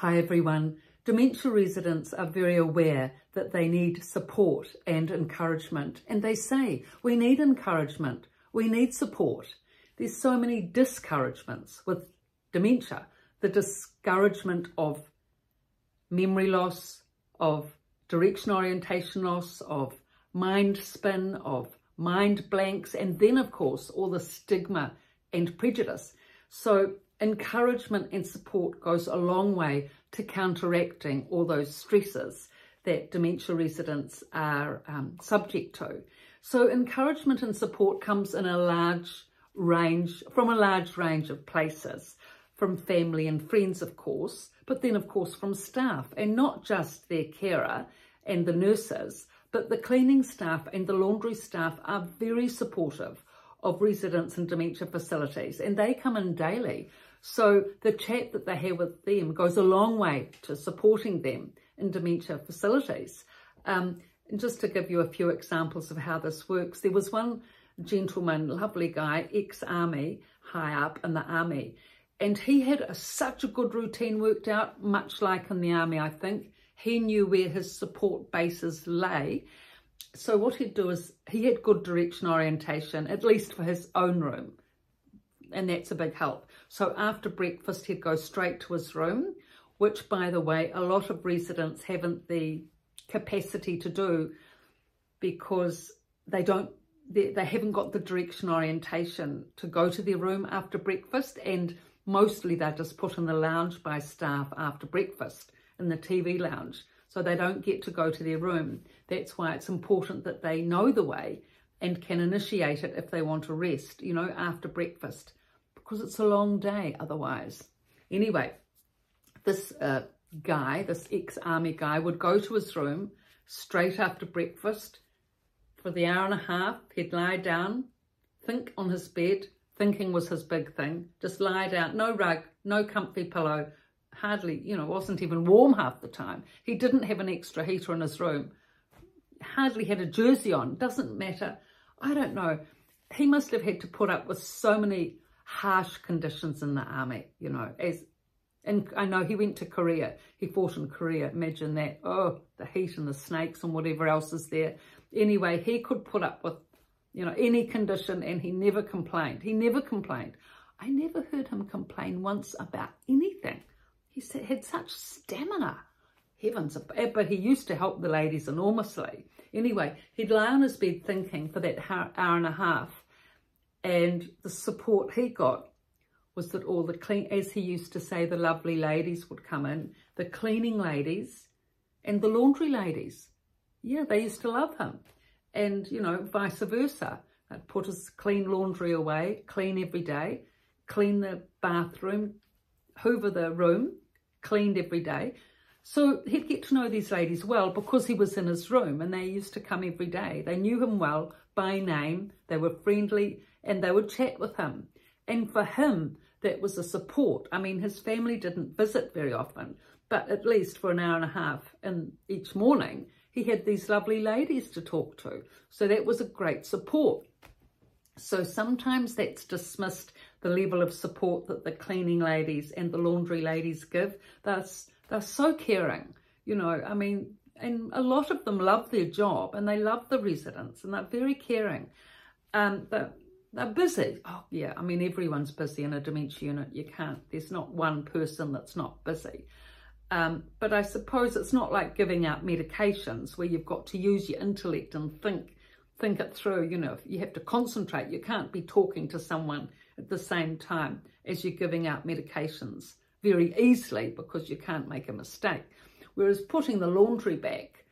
Hi everyone. Dementia residents are very aware that they need support and encouragement, and they say we need encouragement, we need support. There's so many discouragements with dementia. The discouragement of memory loss, of direction orientation loss, of mind spin, of mind blanks, and then of course all the stigma and prejudice. So encouragement and support goes a long way to counteracting all those stresses that dementia residents are subject to. So encouragement and support comes in from a large range of places, from family and friends, of course, but then of course from staff, and not just their carer and the nurses, but the cleaning staff and the laundry staff are very supportive of residents in dementia facilities, and they come in daily. So the chat that they have with them goes a long way to supporting them in dementia facilities. And just to give you a few examples of how this works, there was one gentleman, lovely guy, ex-army, high up in the army, and he had such a good routine worked out, much like in the army, I think. He knew where his support bases lay. So what he'd do is he had good direction orientation, at least for his own room. And that's a big help. So after breakfast, he'd go straight to his room, which, by the way, a lot of residents haven't the capacity to do because they haven't got the direction orientation to go to their room after breakfast, and mostly they're just put in the lounge by staff after breakfast in the TV lounge. So they don't get to go to their room. That's why it's important that they know the way and can initiate it if they want to rest, you know, after breakfast, because it's a long day otherwise. Anyway, this guy, this ex-army guy, would go to his room straight after breakfast. For the hour and a half, he'd lie down, think on his bed. Thinking was his big thing. Just lie down, no rug, no comfy pillow, hardly, you know, wasn't even warm half the time. He didn't have an extra heater in his room, hardly had a jersey on, doesn't matter. I don't know. He must have had to put up with so many harsh conditions in the army, you know, and I know he went to Korea. He fought in Korea. Imagine that. Oh, the heat and the snakes and whatever else is there. Anyway, he could put up with, you know, any condition, and he never complained. He never complained. I never heard him complain once about anything. He had such stamina. Heavens, but he used to help the ladies enormously. Anyway, he'd lie on his bed thinking for that hour and a half, and the support he got was that all the as he used to say, the lovely ladies would come in, the cleaning ladies and the laundry ladies. Yeah, they used to love him. And, you know, vice versa. I'd put his clean laundry away, clean every day, clean the bathroom, hoover the room, cleaned every day. So he'd get to know these ladies well because he was in his room, and they used to come every day. They knew him well by name. They were friendly, and they would chat with him. And for him, that was a support. I mean, his family didn't visit very often, but at least for an hour and a half each morning, he had these lovely ladies to talk to. So that was a great support. So sometimes that's dismissed, the level of support that the cleaning ladies and the laundry ladies give. They're so caring, you know, I mean, and a lot of them love their job and they love the residents and they're very caring. They're busy. Oh yeah, I mean, everyone's busy in a dementia unit. There's not one person that's not busy. But I suppose it's not like giving out medications where you've got to use your intellect and think it through. You know, you have to concentrate. You can't be talking to someone at the same time as you're giving out medications very easily because you can't make a mistake. Whereas putting the laundry back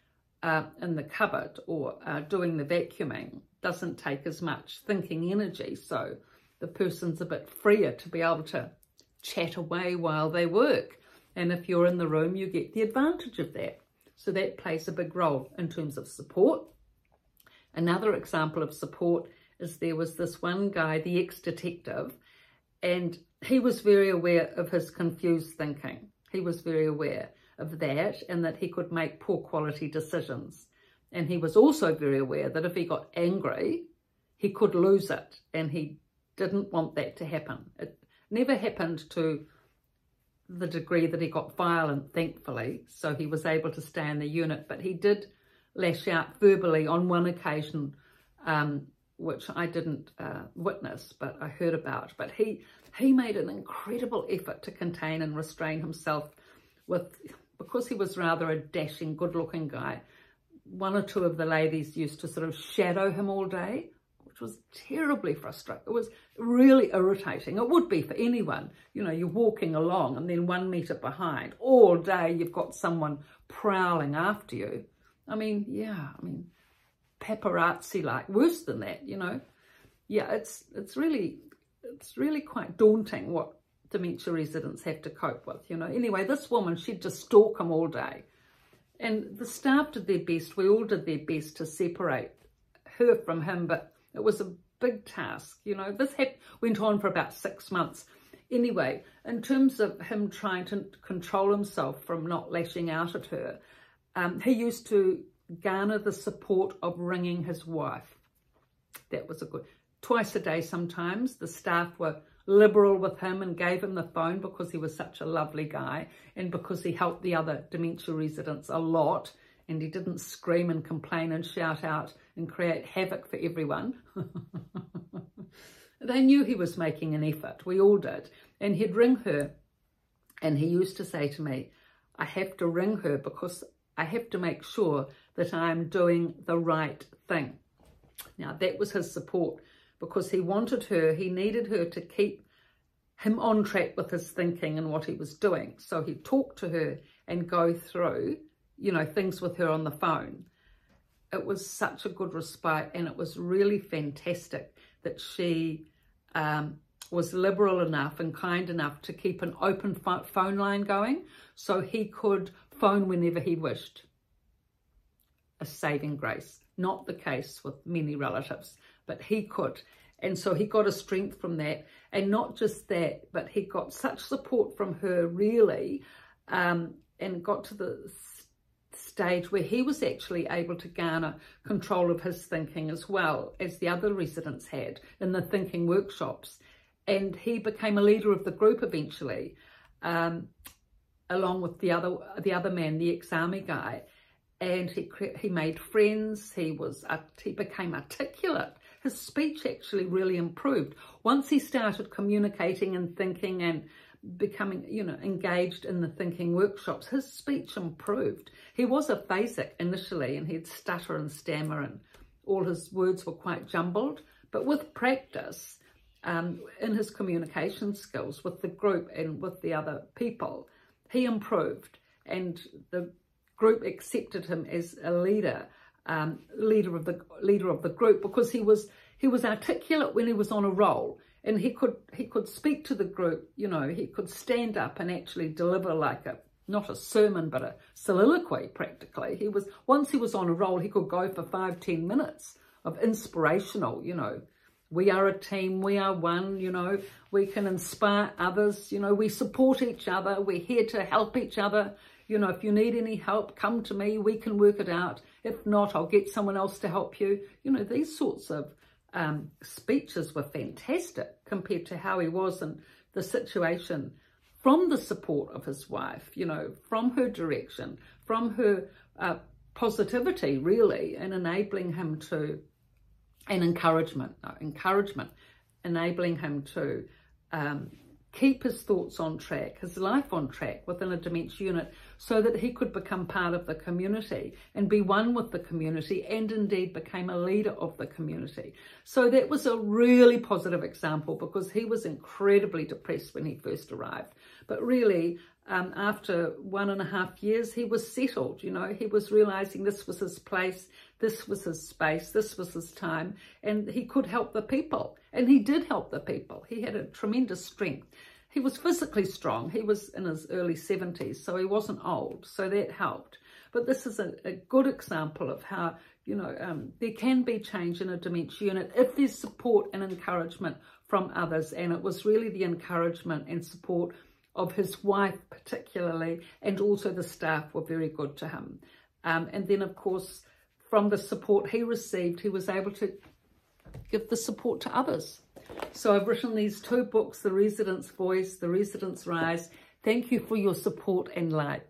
in the cupboard or doing the vacuuming doesn't take as much thinking energy. So the person's a bit freer to be able to chat away while they work. And if you're in the room, you get the advantage of that. So that plays a big role in terms of support. Another example of support is there was this one guy, the ex-detective, and he was very aware of his confused thinking. He was very aware of that and that he could make poor quality decisions. And he was also very aware that if he got angry, he could lose it. And he didn't want that to happen. It never happened to the degree that he got violent, thankfully, so he was able to stay in the unit. But he did lash out verbally on one occasion, which I didn't witness, but I heard about. But he made an incredible effort to contain and restrain himself because he was rather a dashing, good-looking guy. One or two of the ladies used to sort of shadow him all day, which was terribly frustrating. It was really irritating. It would be for anyone. You know, you're walking along and then 1 metre behind. All day you've got someone prowling after you. I mean, yeah, paparazzi-like, worse than that, you know. Yeah, it's really quite daunting what dementia residents have to cope with, you know. Anyway, this woman, she'd just stalk him all day. And the staff did their best, we all did their best to separate her from him, but it was a big task, you know. This went on for about 6 months. Anyway, in terms of him trying to control himself from not lashing out at her, he used to garner the support of ringing his wife. That was twice a day sometimes. The staff were liberal with him and gave him the phone because he was such a lovely guy and because he helped the other dementia residents a lot, and he didn't scream and complain and shout out and create havoc for everyone. They knew he was making an effort. We all did. And he'd ring her, and he used to say to me, I have to ring her because I have to make sure that I'm doing the right thing. Now, that was his support, because he wanted her, he needed her to keep him on track with his thinking and what he was doing. So he'd talk to her and go through, you know, things with her on the phone. It was such a good respite, and it was really fantastic that she was liberal enough and kind enough to keep an open phone line going so he could phone whenever he wished. A saving grace. Not the case with many relatives, but he could. And so he got a strength from that. And not just that, but he got such support from her, really, and got to the stage where he was actually able to garner control of his thinking as well as the other residents had in the thinking workshops. And he became a leader of the group eventually, along with the other man, the ex-army guy. And he made friends. He became articulate. His speech actually really improved once he started communicating and thinking and becoming, you know, engaged in the thinking workshops. His speech improved. He was aphasic initially, and he'd stutter and stammer, and all his words were quite jumbled. But with practice, in his communication skills with the group and with the other people, he improved, and the group accepted him as a leader of the group, because he was articulate when he was on a roll, and he could speak to the group. You know, he could stand up and actually deliver like not a sermon but a soliloquy practically. Once he was on a roll, he could go for 5-10 minutes of inspirational, you know, we are a team, we are one, you know, we can inspire others, you know, we support each other, we're here to help each other. You know, if you need any help, come to me, we can work it out. If not, I'll get someone else to help you. You know, these sorts of speeches were fantastic compared to how he was in the situation, from the support of his wife, you know, from her direction, from her positivity, really, and enabling him to, and encouragement, enabling him to keep his thoughts on track, his life on track within a dementia unit, so that he could become part of the community and be one with the community, and indeed became a leader of the community. So that was a really positive example, because he was incredibly depressed when he first arrived. But really, after 1.5 years, he was settled. You know, he was realizing this was his place, this was his space, this was his time, and he could help the people. And he did help the people. He had a tremendous strength. He was physically strong. He was in his early 70s, so he wasn't old, so that helped. But this is a good example of how, you know, there can be change in a dementia unit if there's support and encouragement from others. And it was really the encouragement and support of his wife particularly, and also the staff were very good to him. And then, of course, from the support he received, he was able to give the support to others. So I've written these 2 books, The Resident's Voice, The Resident's Rise, Thank you for your support and light.